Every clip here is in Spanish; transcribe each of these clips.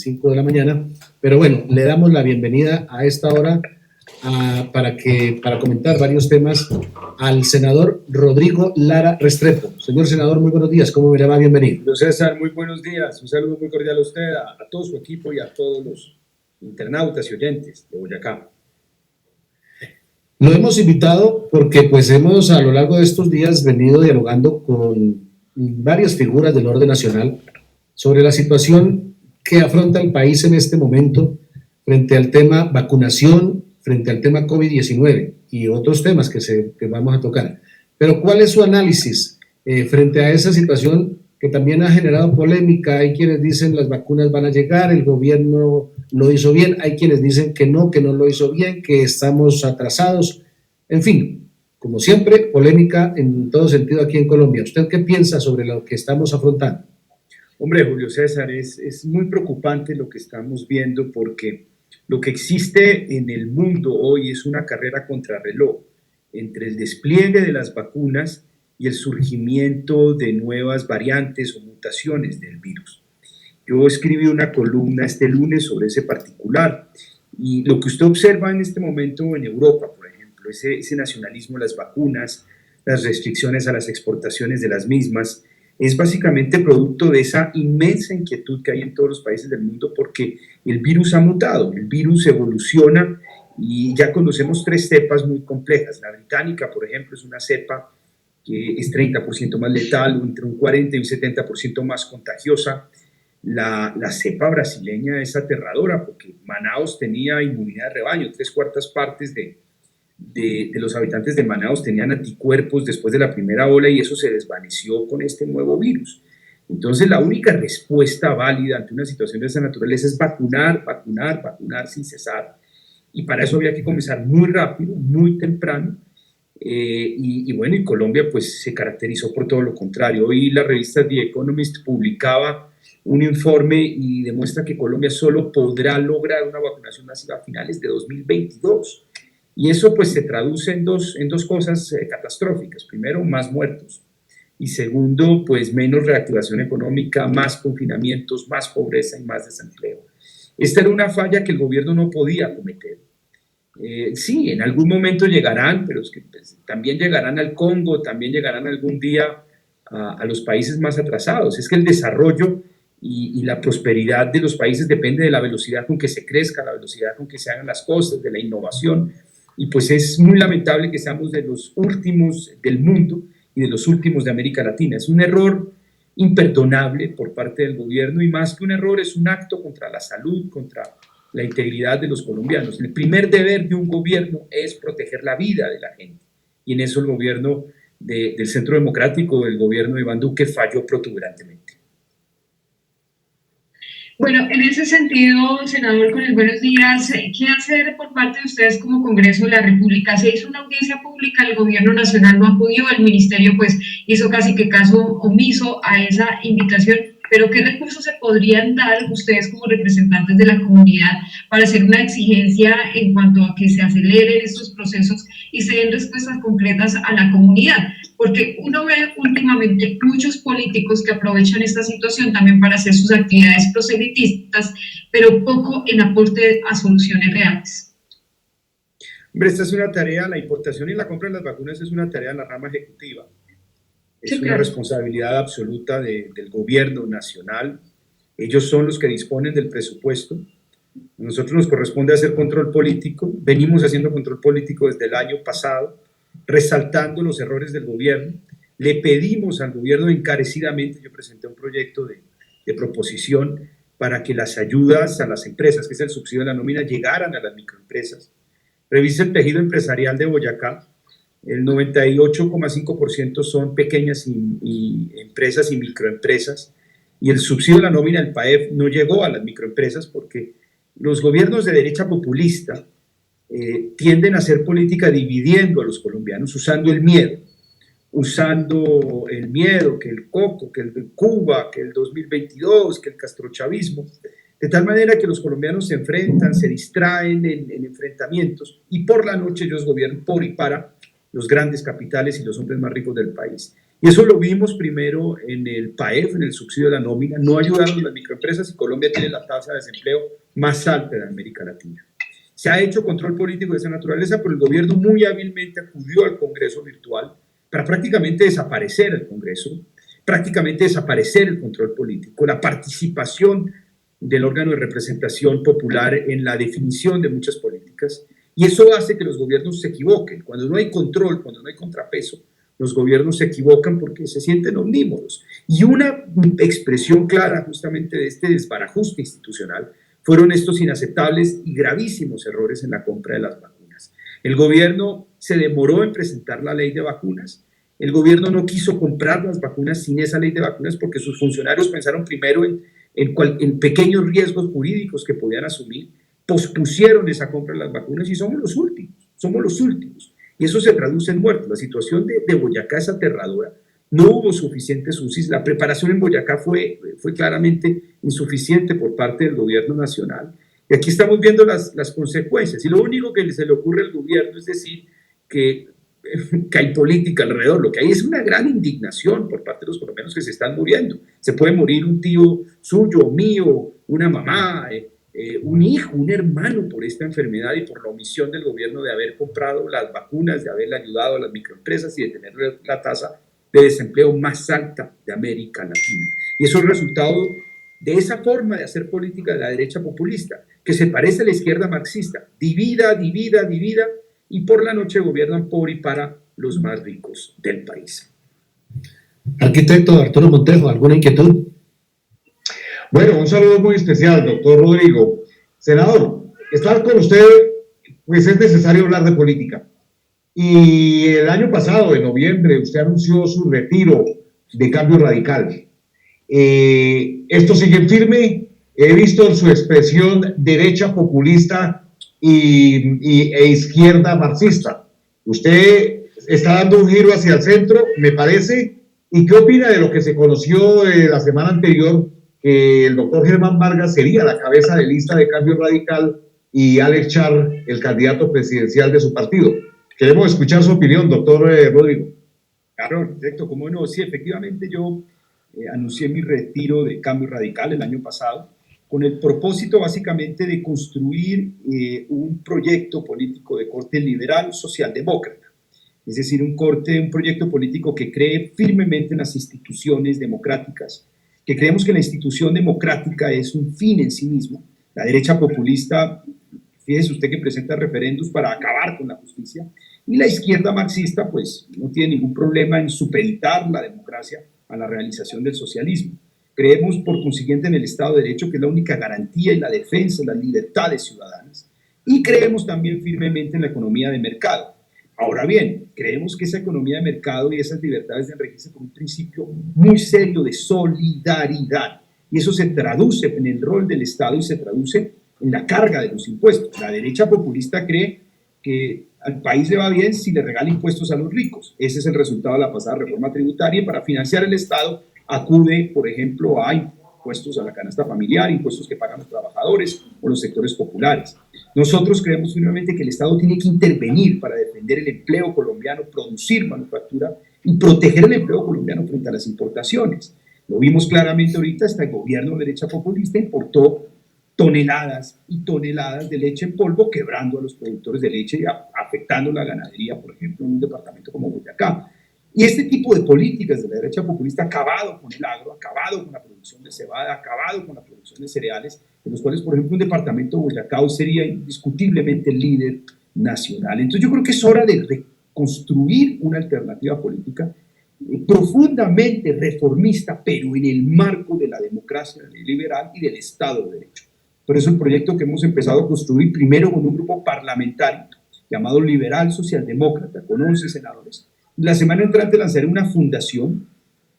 5 de la mañana, pero bueno, le damos la bienvenida a esta hora para comentar varios temas al senador Rodrigo Lara Restrepo. Señor senador, muy buenos días, ¿cómo me le va? Bienvenido. Don César, muy buenos días, un saludo muy cordial a usted, a todo su equipo y a todos los internautas y oyentes de Boyacá. Lo hemos invitado porque pues hemos a lo largo de estos días venido dialogando con varias figuras del orden nacional sobre la situación que afronta el país en este momento frente al tema vacunación, frente al tema COVID-19 y otros temas que vamos a tocar. Pero ¿cuál es su análisis frente a esa situación que también ha generado polémica? Hay quienes dicen las vacunas van a llegar, el gobierno lo hizo bien, hay quienes dicen que no lo hizo bien, que estamos atrasados, en fin, como siempre, polémica en todo sentido aquí en Colombia. ¿Usted qué piensa sobre lo que estamos afrontando? Hombre, Julio César, es muy preocupante lo que estamos viendo porque lo que existe en el mundo hoy es una carrera contrarreloj entre el despliegue de las vacunas y el surgimiento de nuevas variantes o mutaciones del virus. Yo escribí una columna este lunes sobre ese particular y lo que usted observa en este momento en Europa, por ejemplo, ese nacionalismo de las vacunas, las restricciones a las exportaciones de las mismas, es básicamente producto de esa inmensa inquietud que hay en todos los países del mundo porque el virus ha mutado, el virus evoluciona y ya conocemos 3 cepas muy complejas. La británica, por ejemplo, es una cepa que es 30% más letal, entre un 40 y un 70% más contagiosa. La cepa brasileña es aterradora porque Manaos tenía inmunidad de rebaño, 3/4 partes de los habitantes de Manaos tenían anticuerpos después de la primera ola y eso se desvaneció con este nuevo virus. Entonces la única respuesta válida ante una situación de esa naturaleza es vacunar sin cesar. Y para eso había que comenzar muy rápido, muy temprano. Y bueno, y Colombia pues se caracterizó por todo lo contrario. Hoy la revista The Economist publicaba un informe y demuestra que Colombia solo podrá lograr una vacunación masiva a finales de 2022. Y eso pues se traduce en dos cosas catastróficas. Primero, más muertos. Y segundo, pues menos reactivación económica, más confinamientos, más pobreza y más desempleo. Esta era una falla que el gobierno no podía cometer. Sí, en algún momento llegarán, pero es que pues, también llegarán al Congo, también llegarán algún día a los países más atrasados. Es que el desarrollo y la prosperidad de los países depende de la velocidad con que se crezca, la velocidad con que se hagan las cosas, de la innovación. Y pues es muy lamentable que seamos de los últimos del mundo y de los últimos de América Latina. Es un error imperdonable por parte del gobierno y más que un error es un acto contra la salud, contra la integridad de los colombianos. El primer deber de un gobierno es proteger la vida de la gente y en eso el gobierno del Centro Democrático, el gobierno de Iván Duque falló protuberantemente. Bueno, en ese sentido, senador, con el buenos días, ¿qué hacer por parte de ustedes como Congreso de la República? Se hizo una audiencia pública, el gobierno nacional no acudió, el ministerio pues hizo casi que caso omiso a esa invitación, pero ¿qué recursos se podrían dar ustedes como representantes de la comunidad para hacer una exigencia en cuanto a que se aceleren estos procesos y se den respuestas concretas a la comunidad? Porque uno ve últimamente muchos políticos que aprovechan esta situación también para hacer sus actividades proselitistas, pero poco en aporte a soluciones reales. Hombre, esta es una tarea, la importación y la compra de las vacunas es una tarea de la rama ejecutiva. Es una responsabilidad absoluta del gobierno nacional. Ellos son los que disponen del presupuesto. A nosotros nos corresponde hacer control político. Venimos haciendo control político desde el año pasado, resaltando los errores del gobierno. Le pedimos al gobierno encarecidamente, yo presenté un proyecto de proposición para que las ayudas a las empresas, que es el subsidio de la nómina, llegaran a las microempresas. Revise el tejido empresarial de Boyacá. El 98,5% son pequeñas empresas y microempresas y el subsidio de la nómina del PAEF no llegó a las microempresas porque los gobiernos de derecha populista tienden a hacer política dividiendo a los colombianos, usando el miedo, que el Coco, que el Cuba, que el 2022, que el castrochavismo, de tal manera que los colombianos se enfrentan, se distraen en enfrentamientos y por la noche ellos gobiernan por y para los grandes capitales y los hombres más ricos del país. Y eso lo vimos primero en el PAEF, en el subsidio de la nómina. No ayudaron a las microempresas y Colombia tiene la tasa de desempleo más alta de América Latina. Se ha hecho control político de esa naturaleza, pero el gobierno muy hábilmente acudió al Congreso virtual para prácticamente desaparecer el Congreso, prácticamente desaparecer el control político, la participación del órgano de representación popular en la definición de muchas políticas, y eso hace que los gobiernos se equivoquen. Cuando no hay control, cuando no hay contrapeso, los gobiernos se equivocan porque se sienten omnímodos. Y una expresión clara justamente de este desbarajuste institucional fueron estos inaceptables y gravísimos errores en la compra de las vacunas. El gobierno se demoró en presentar la ley de vacunas. El gobierno no quiso comprar las vacunas sin esa ley de vacunas porque sus funcionarios pensaron primero en pequeños riesgos jurídicos que podían asumir, pospusieron esa compra de las vacunas y somos los últimos. Y eso se traduce en muertos. La situación de Boyacá es aterradora. No hubo suficientes UCIs. La preparación en Boyacá fue claramente insuficiente por parte del gobierno nacional. Y aquí estamos viendo las consecuencias. Y lo único que se le ocurre al gobierno es decir que hay política alrededor. Lo que hay es una gran indignación por parte de los colombianos que se están muriendo. Se puede morir un tío suyo, mío, una mamá, un hijo, un hermano por esta enfermedad y por la omisión del gobierno de haber comprado las vacunas, de haberle ayudado a las microempresas y de tener la tasa de desempleo más alta de América Latina. Y eso es resultado de esa forma de hacer política de la derecha populista, que se parece a la izquierda marxista, divida, y por la noche gobiernan por y para los más ricos del país. Arquitecto Arturo Montejo, ¿alguna inquietud? Bueno, un saludo muy especial, doctor Rodrigo. Senador, estar con usted, pues es necesario hablar de política. Y el año pasado, en noviembre, usted anunció su retiro de Cambio Radical. Esto sigue en firme. He visto en su expresión derecha populista e izquierda marxista. Usted está dando un giro hacia el centro, me parece. ¿Y qué opina de lo que se conoció la semana anterior, que el doctor Germán Vargas sería la cabeza de lista de Cambio Radical y Alex Char, el candidato presidencial de su partido? Queremos escuchar su opinión, doctor Rodrigo. Claro, arquitecto, cómo no. Sí, efectivamente yo anuncié mi retiro de Cambio Radical el año pasado con el propósito básicamente de construir un proyecto político de corte liberal socialdemócrata. Es decir, un proyecto político que cree firmemente en las instituciones democráticas, que creemos que la institución democrática es un fin en sí mismo. La derecha populista, fíjese usted que presenta referendos para acabar con la justicia, y la izquierda marxista pues no tiene ningún problema en supeditar la democracia a la realización del socialismo. Creemos por consiguiente en el Estado de Derecho, que es la única garantía y la defensa de las libertades ciudadanas, y creemos también firmemente en la economía de mercado. Ahora bien, creemos que esa economía de mercado y esas libertades se enriquecen con un principio muy serio de solidaridad, y eso se traduce en el rol del Estado y se traduce en la carga de los impuestos. La derecha populista cree que al país le va bien si le regala impuestos a los ricos. Ese es el resultado de la pasada reforma tributaria, y para financiar el Estado acude, por ejemplo, a impuestos a la canasta familiar, impuestos que pagan los trabajadores o los sectores populares. Nosotros creemos firmemente que el Estado tiene que intervenir para defender el empleo colombiano, producir manufactura y proteger el empleo colombiano frente a las importaciones. Lo vimos claramente ahorita, hasta el gobierno de derecha populista importó toneladas y toneladas de leche en polvo, quebrando a los productores de leche y afectando la ganadería, por ejemplo, en un departamento como Boyacá. Y este tipo de políticas de la derecha populista ha acabado con el agro, ha acabado con la producción de cebada, ha acabado con la producción de cereales, de los cuales, por ejemplo, un departamento de Boyacá hoy sería indiscutiblemente el líder nacional. Entonces yo creo que es hora de reconstruir una alternativa política profundamente reformista, pero en el marco de la democracia liberal y del Estado de Derecho. Por eso el proyecto que hemos empezado a construir primero con un grupo parlamentario llamado Liberal Socialdemócrata, con 11 senadores. La semana entrante lanzaré una fundación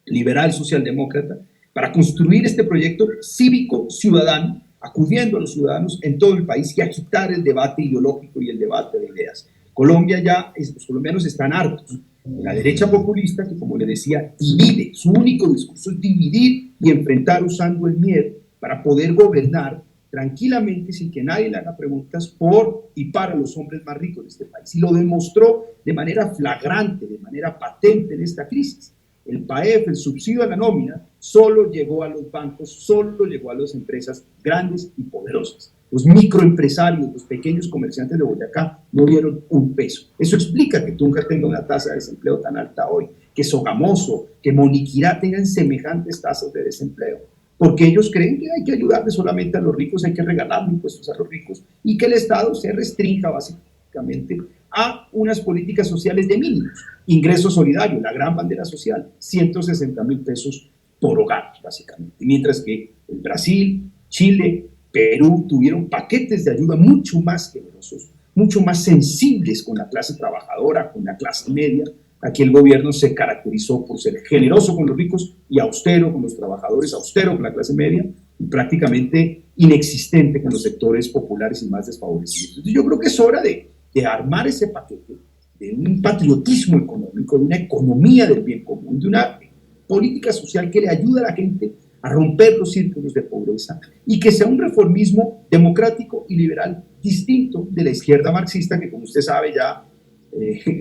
liberal socialdemócrata para construir este proyecto cívico ciudadano, acudiendo a los ciudadanos en todo el país y agitar el debate ideológico y el debate de ideas. Los colombianos están hartos de la derecha populista que, como le decía, divide. Su único discurso es dividir y enfrentar usando el miedo para poder gobernar tranquilamente sin que nadie le haga preguntas por y para los hombres más ricos de este país. Y lo demostró de manera flagrante, de manera patente en esta crisis. El PAEF, el subsidio a la nómina, solo llegó a los bancos, solo llegó a las empresas grandes y poderosas. Los microempresarios, los pequeños comerciantes de Boyacá no dieron un peso. Eso explica que Tunja tenga una tasa de desempleo tan alta hoy, que Sogamoso, que Moniquirá tengan semejantes tasas de desempleo, porque ellos creen que hay que ayudarle solamente a los ricos, hay que regalarle impuestos a los ricos y que el Estado se restrinja básicamente a unas políticas sociales de mínimos. Ingreso solidario, la gran bandera social, 160,000 pesos por hogar, básicamente. Mientras que en Brasil, Chile, Perú tuvieron paquetes de ayuda mucho más generosos, mucho más sensibles con la clase trabajadora, con la clase media. Aquí el gobierno se caracterizó por ser generoso con los ricos y austero con los trabajadores, austero con la clase media y prácticamente inexistente con los sectores populares y más desfavorecidos. Entonces yo creo que es hora de armar ese paquete, de un patriotismo económico, de una economía del bien común, de una política social que le ayude a la gente a romper los círculos de pobreza y que sea un reformismo democrático y liberal distinto de la izquierda marxista, que como usted sabe ya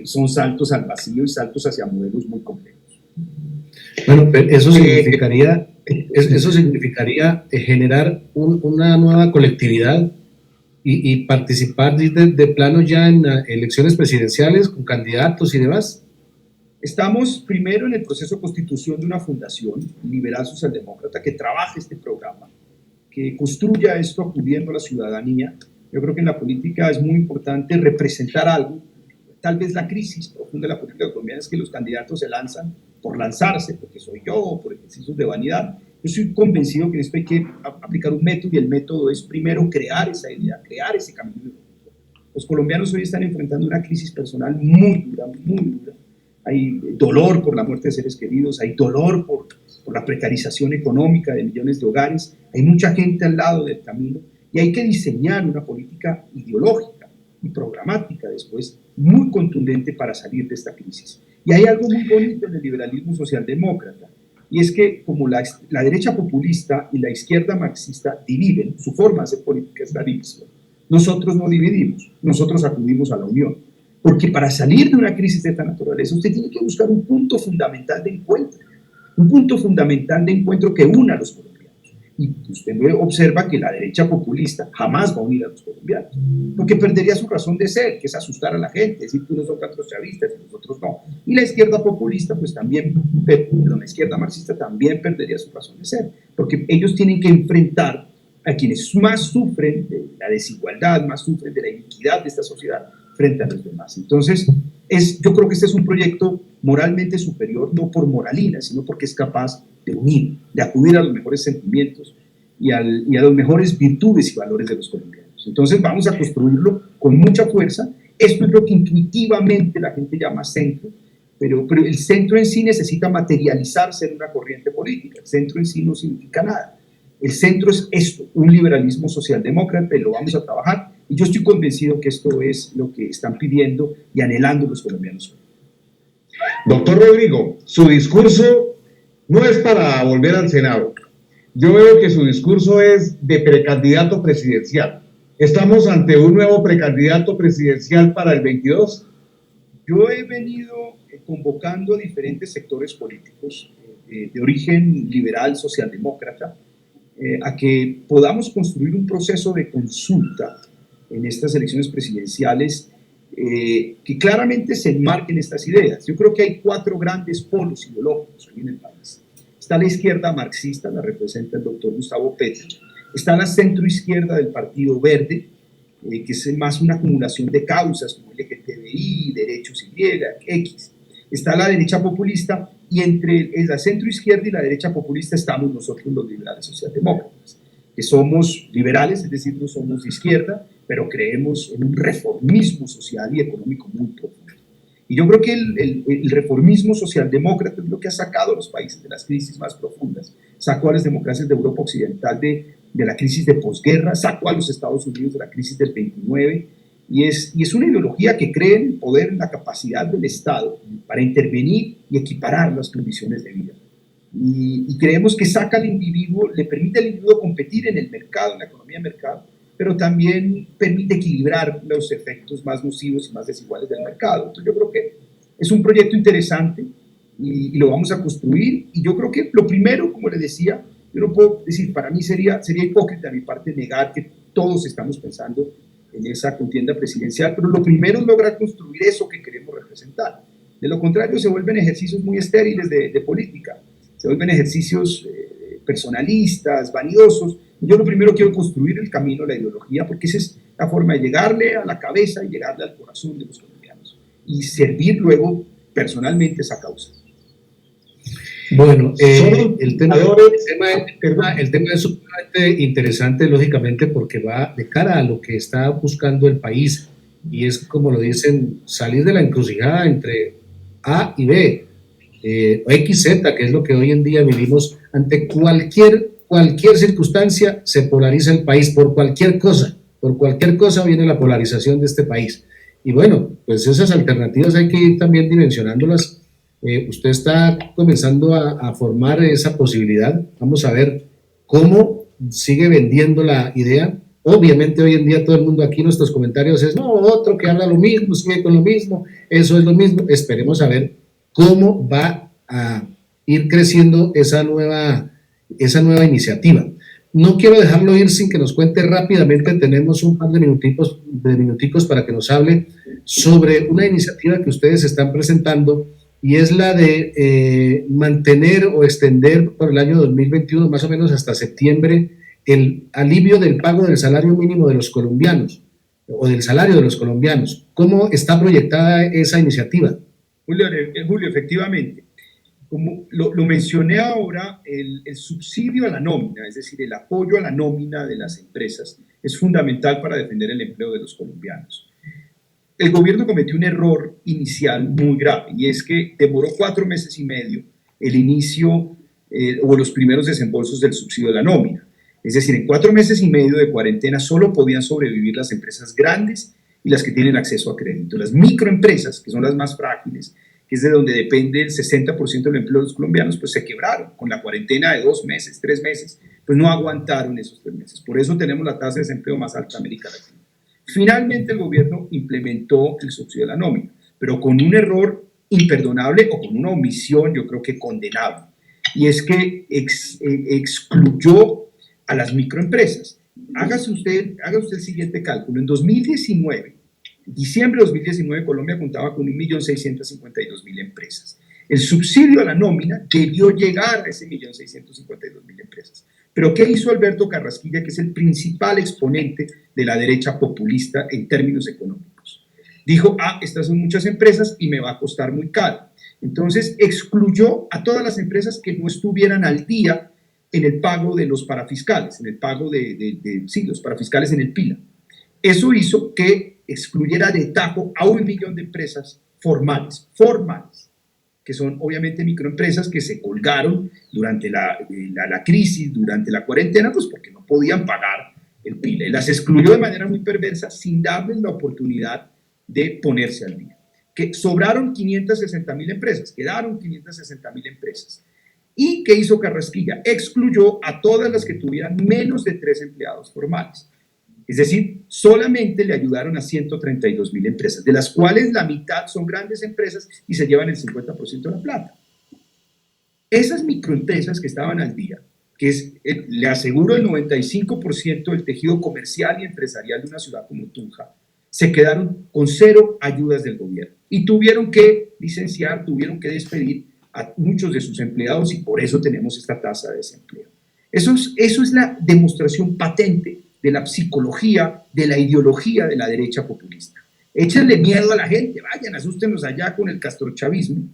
son saltos al vacío y saltos hacia modelos muy complejos. Bueno, eso significaría generar una nueva colectividad y participar de plano ya en elecciones presidenciales con candidatos y demás. Estamos primero en el proceso de constitución de una fundación liberal socialdemócrata que trabaje este programa, que construya esto acudiendo a la ciudadanía. Yo creo que en la política es muy importante representar algo. Tal vez la crisis profunda de la política colombiana es que los candidatos se lanzan por lanzarse, porque soy yo, por ejercicios de vanidad. Yo estoy convencido que en esto hay que aplicar un método, y el método es primero crear esa idea, crear ese camino. Los colombianos hoy están enfrentando una crisis personal muy dura, muy dura. Hay dolor por la muerte de seres queridos, hay dolor por la precarización económica de millones de hogares, hay mucha gente al lado del camino y hay que diseñar una política ideológica y programática después muy contundente para salir de esta crisis. Y hay algo muy bonito en el liberalismo socialdemócrata, y es que como la derecha populista y la izquierda marxista dividen, su forma de hacer política es la división. Nosotros no dividimos, nosotros acudimos a la unión. Porque para salir de una crisis de esta naturaleza, usted tiene que buscar un punto fundamental de encuentro, un punto fundamental de encuentro que una a los colombianos. Y usted observa que la derecha populista jamás va a unir a los colombianos, porque perdería su razón de ser, que es asustar a la gente, decir que unos son otros chavistas y nosotros no. Y la izquierda populista, pues también, perdón, la izquierda marxista también perdería su razón de ser, porque ellos tienen que enfrentar a quienes más sufren de la desigualdad, más sufren de la iniquidad de esta sociedad, frente a los demás. Entonces, yo creo que este es un proyecto moralmente superior, no por moralina, sino porque es capaz de unir, de acudir a los mejores sentimientos y a las mejores virtudes y valores de los colombianos. Entonces, vamos a construirlo con mucha fuerza. Esto es lo que intuitivamente la gente llama centro, pero el centro en sí necesita materializarse en una corriente política. El centro en sí no significa nada. El centro es esto, un liberalismo socialdemócrata, y lo vamos a trabajar. Y yo estoy convencido que esto es lo que están pidiendo y anhelando los colombianos. Doctor Rodrigo, su discurso no es para volver al Senado. Yo veo que su discurso es de precandidato presidencial. ¿Estamos ante un nuevo precandidato presidencial para el 22? Yo he venido convocando a diferentes sectores políticos de origen liberal, socialdemócrata, a que podamos construir un proceso de consulta en estas elecciones presidenciales que claramente se enmarquen estas ideas. Yo creo que hay 4 grandes polos ideológicos hoy en el país. Está la izquierda marxista, la representa el doctor Gustavo Petro. Está la centroizquierda del Partido Verde, que es más una acumulación de causas como LGTBI, derechos Y, X. Está la derecha populista, y entre la centroizquierda y la derecha populista estamos nosotros los liberales socialdemócratas, que somos liberales, es decir, no somos de izquierda, pero creemos en un reformismo social y económico muy profundo. Y yo creo que el reformismo socialdemócrata es lo que ha sacado a los países de las crisis más profundas, sacó a las democracias de Europa Occidental de la crisis de posguerra, sacó a los Estados Unidos de la crisis del 29, y es una ideología que cree en el poder, en la capacidad del Estado para intervenir y equiparar las condiciones de vida. Y creemos que saca al individuo, le permite al individuo competir en el mercado, en la economía de mercado, pero también permite equilibrar los efectos más nocivos y más desiguales del mercado. Entonces yo creo que es un proyecto interesante y lo vamos a construir. Y yo creo que lo primero, como le decía, yo no puedo decir, para mí sería hipócrita de mi parte negar que todos estamos pensando en esa contienda presidencial, pero lo primero es lograr construir eso que queremos representar. De lo contrario, se vuelven ejercicios muy estériles de política, se vuelven ejercicios personalistas, vanidosos. Yo lo primero quiero construir el camino, la ideología, porque esa es la forma de llegarle a la cabeza y llegarle al corazón de los colombianos y servir luego personalmente esa causa. Bueno, el tema es sumamente interesante, lógicamente, porque va de cara a lo que está buscando el país, y es, como lo dicen, salir de la encrucijada entre A y B, o X, Z, que es lo que hoy en día vivimos. Ante cualquier circunstancia se polariza el país, por cualquier cosa viene la polarización de este país. Y bueno, pues esas alternativas hay que ir también dimensionándolas. Usted está comenzando a formar esa posibilidad. Vamos a ver cómo sigue vendiendo la idea. Obviamente hoy en día todo el mundo aquí, nuestros comentarios es, no, otro que habla lo mismo, sigue con lo mismo, eso es lo mismo. Esperemos a ver cómo va a ir creciendo esa nueva iniciativa. No quiero dejarlo ir sin que nos cuente rápidamente, tenemos un par de minuticos para que nos hable sobre una iniciativa que ustedes están presentando, y es la de mantener o extender por el año 2021, más o menos hasta septiembre, el alivio del pago del salario mínimo de los colombianos, o del salario de los colombianos. ¿Cómo está proyectada esa iniciativa? Julio, efectivamente, como lo mencioné ahora, el subsidio a la nómina, es decir, el apoyo a la nómina de las empresas, es fundamental para defender el empleo de los colombianos. El gobierno cometió un error inicial muy grave, y es que demoró 4 meses y medio el inicio o los primeros desembolsos del subsidio de la nómina. Es decir, en 4 meses y medio de cuarentena solo podían sobrevivir las empresas grandes y las que tienen acceso a crédito. Las microempresas, que son las más frágiles, que es de donde depende el 60% del empleo de los colombianos, pues se quebraron con la cuarentena de 2 meses, 3 meses, pues no aguantaron esos 3 meses. Por eso tenemos la tasa de desempleo más alta de América Latina. Finalmente el gobierno implementó el subsidio de la nómina, pero con un error imperdonable o con una omisión, yo creo que condenable, y es que excluyó a las microempresas. Hágase usted el siguiente cálculo. En 2019, diciembre de 2019, Colombia contaba con 1.652.000 empresas. El subsidio a la nómina debió llegar a ese 1.652.000 empresas. Pero ¿qué hizo Alberto Carrasquilla, que es el principal exponente de la derecha populista en términos económicos? Dijo, estas son muchas empresas y me va a costar muy caro. Entonces excluyó a todas las empresas que no estuvieran al día en el pago de los parafiscales, en el pago los parafiscales en el PILA. Eso hizo que excluyera de tajo a 1 millón de empresas formales, que son obviamente microempresas que se colgaron durante la crisis, durante la cuarentena, pues porque no podían pagar el PILA. Y las excluyó de manera muy perversa sin darles la oportunidad de ponerse al día. Que sobraron 560.000 empresas, quedaron 560.000 empresas. ¿Y qué hizo Carrasquilla? Excluyó a todas las que tuvieran menos de 3 empleados formales. Es decir, solamente le ayudaron a 132.000 empresas, de las cuales la mitad son grandes empresas y se llevan el 50% de la plata. Esas microempresas que estaban al día, que es, le aseguro, el 95% del tejido comercial y empresarial de una ciudad como Tunja, se quedaron con 0 ayudas del gobierno y tuvieron que licenciar, tuvieron que despedir a muchos de sus empleados, y por eso tenemos esta tasa de desempleo. Eso es la demostración patente de la psicología, de la ideología de la derecha populista. Échenle miedo a la gente, vayan, asústenos allá con el castrochavismo,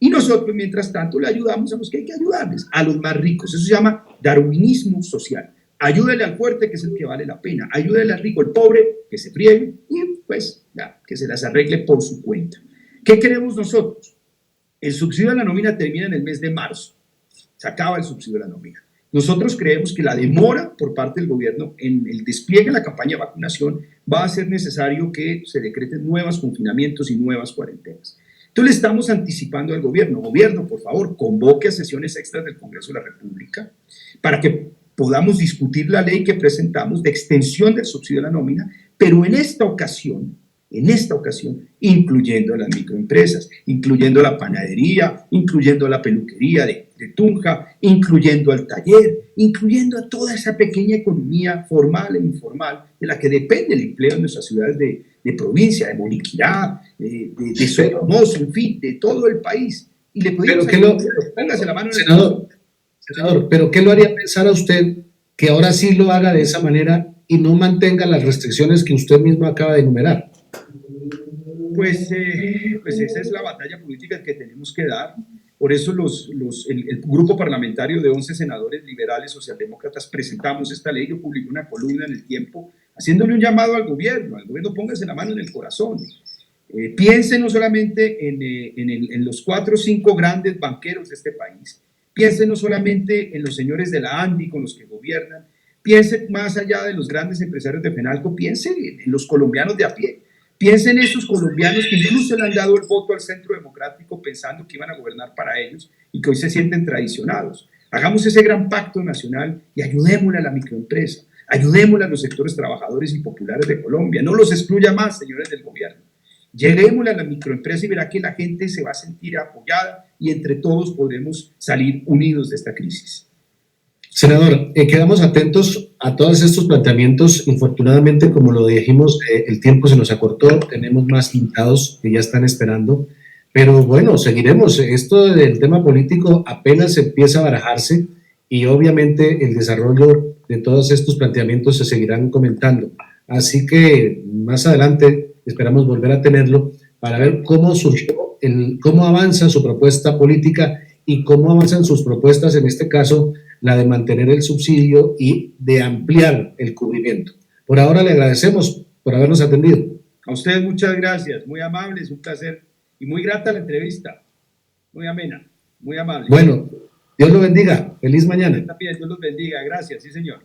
y nosotros, mientras tanto, le ayudamos a los que hay que ayudarles, a los más ricos. Eso se llama darwinismo social. Ayúdele al fuerte, que es el que vale la pena. Ayúdele al rico, el pobre, que se friegue, y pues ya, que se las arregle por su cuenta. ¿Qué queremos nosotros? El subsidio a la nómina termina en el mes de marzo. Se acaba el subsidio a la nómina. Nosotros creemos que la demora por parte del gobierno en el despliegue de la campaña de vacunación va a hacer necesario que se decreten nuevos confinamientos y nuevas cuarentenas. Entonces le estamos anticipando al gobierno, por favor, convoque a sesiones extras del Congreso de la República para que podamos discutir la ley que presentamos de extensión del subsidio a la nómina, pero en esta ocasión en esta ocasión, incluyendo las microempresas, incluyendo la panadería, incluyendo la peluquería de Tunja, incluyendo al taller, incluyendo a toda esa pequeña economía formal e informal de la que depende el empleo en nuestras ciudades de provincia, de Moniquirá, de Sogamoso, en fin, de todo el país. Y le pedimos póngase la mano en el senador, pero ¿qué lo haría pensar a usted que ahora sí lo haga de esa manera y no mantenga las restricciones que usted mismo acaba de enumerar? Pues esa es la batalla política que tenemos que dar. Por eso el grupo parlamentario de 11 senadores liberales socialdemócratas presentamos esta ley. Yo publiqué una columna en El Tiempo haciéndole un llamado al gobierno póngase la mano en el corazón. Piense no solamente en los 4 o 5 grandes banqueros de este país, piense no solamente en los señores de la ANDI con los que gobiernan, piense más allá de los grandes empresarios de FENALCO, piense en los colombianos de a pie. Piensen en esos colombianos que incluso le han dado el voto al Centro Democrático pensando que iban a gobernar para ellos y que hoy se sienten traicionados. Hagamos ese gran pacto nacional y ayudémosle a la microempresa, ayudémosle a los sectores trabajadores y populares de Colombia. No los excluya más, señores del gobierno. Lleguémosle a la microempresa y verá que la gente se va a sentir apoyada y entre todos podremos salir unidos de esta crisis. Senador, quedamos atentos a todos estos planteamientos. Infortunadamente, como lo dijimos, el tiempo se nos acortó, tenemos más invitados que ya están esperando, pero bueno, seguiremos. Esto del tema político apenas empieza a barajarse y obviamente el desarrollo de todos estos planteamientos se seguirán comentando. Así que más adelante esperamos volver a tenerlo para ver cómo surgió, cómo avanza su propuesta política y cómo avanzan sus propuestas, en este caso, la de mantener el subsidio y de ampliar el cubrimiento. Por ahora le agradecemos por habernos atendido. A ustedes muchas gracias, muy amables, un placer y muy grata la entrevista, muy amena, muy amable. Bueno, Dios lo bendiga, feliz mañana. También, Dios los bendiga, gracias, sí señor.